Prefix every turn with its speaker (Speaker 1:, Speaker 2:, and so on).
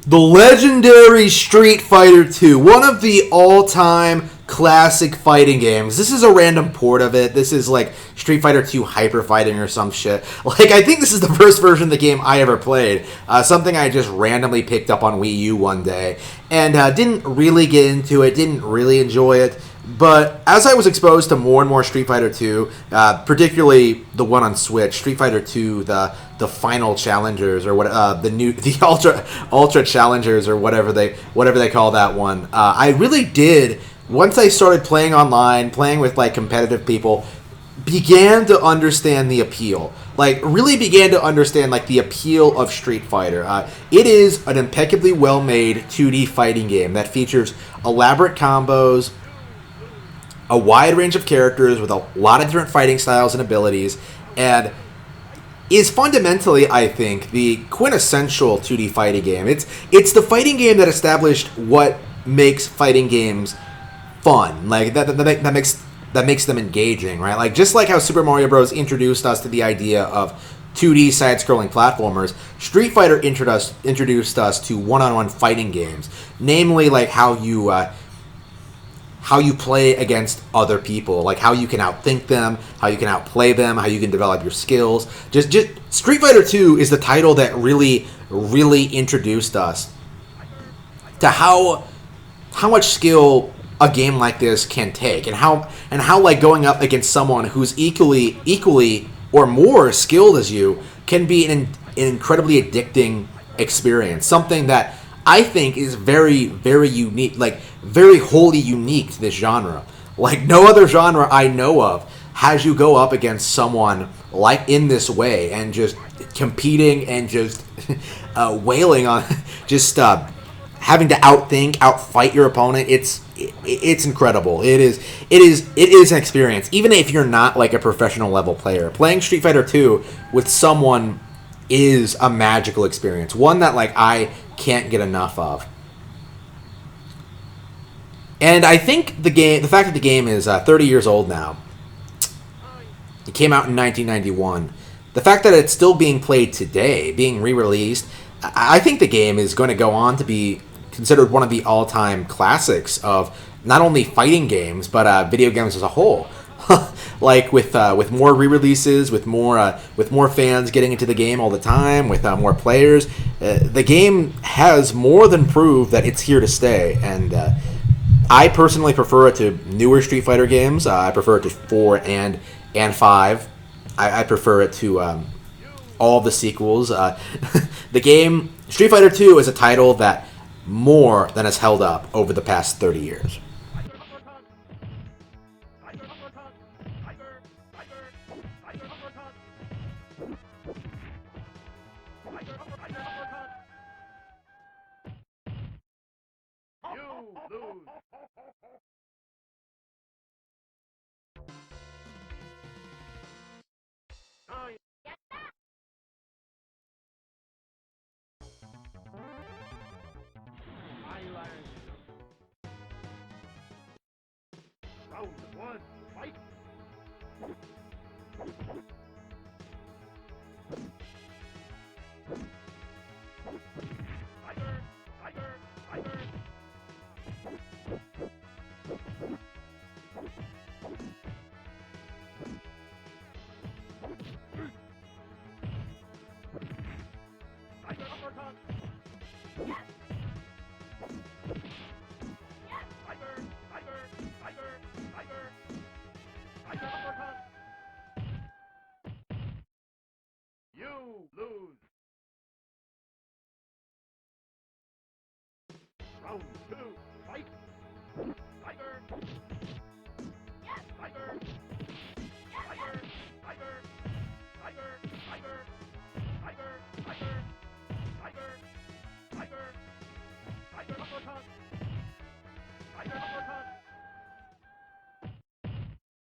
Speaker 1: The legendary Street Fighter 2, one of the all-time classic fighting games. This is a random port of it. This is like Street Fighter 2 Hyper Fighting or some shit. Like, I think this is the first version of the game I ever played. Something I just randomly picked up on Wii U one day. And didn't really get into it, didn't really enjoy it. But as I was exposed to more and more Street Fighter 2, particularly the one on Switch, Street Fighter 2, the final challengers or what the ultra challengers or whatever they call that one, I really did, once I started playing online, playing with like competitive people, began to understand the appeal. Like, really began to understand like the appeal of Street Fighter. It is an impeccably well made 2D fighting game that features elaborate combos, a wide range of characters with a lot of different fighting styles and abilities, and is fundamentally, I think, the quintessential 2D fighting game. It's the fighting game that established what makes fighting games fun. Like that makes them engaging, right? Like, just like how Super Mario Bros. Introduced us to the idea of 2D side-scrolling platformers, Street Fighter introduced us to one-on-one fighting games, namely like how you play against other people, like how you can outthink them, how you can outplay them, how you can develop your skills. Just Street Fighter 2 is the title that really introduced us to how much skill a game like this can take, and how like going up against someone who's equally or more skilled as you can be an incredibly addicting experience. Something that I think is very unique, like very wholly unique to this genre. Like, no other genre I know of has you go up against someone like in this way and just competing and just wailing on, just having to outfight your opponent. It's incredible. It is an experience. Even if you're not like a professional level player, playing Street Fighter 2 with someone is a magical experience. One that like I can't get enough of. And I think the fact that the game is 30 years old now, it came out in 1991, the fact that it's still being played today, being re-released, I think the game is going to go on to be considered one of the all-time classics of not only fighting games, but video games as a whole. Like with more re-releases, with more fans getting into the game all the time, with more players, the game has more than proved that it's here to stay. And I personally prefer it to newer Street Fighter games. I prefer it to 4 and 5. I prefer it to all of the sequels. The game Street Fighter 2 is a title that more than has held up over the past 30 years.
Speaker 2: Round one, fight! Tiger! Tiger! Tiger! Tiger uppercut! Yes! Tiger! Tiger! Tiger! Tiger! Tiger uppercut! You lose! Round two, fight!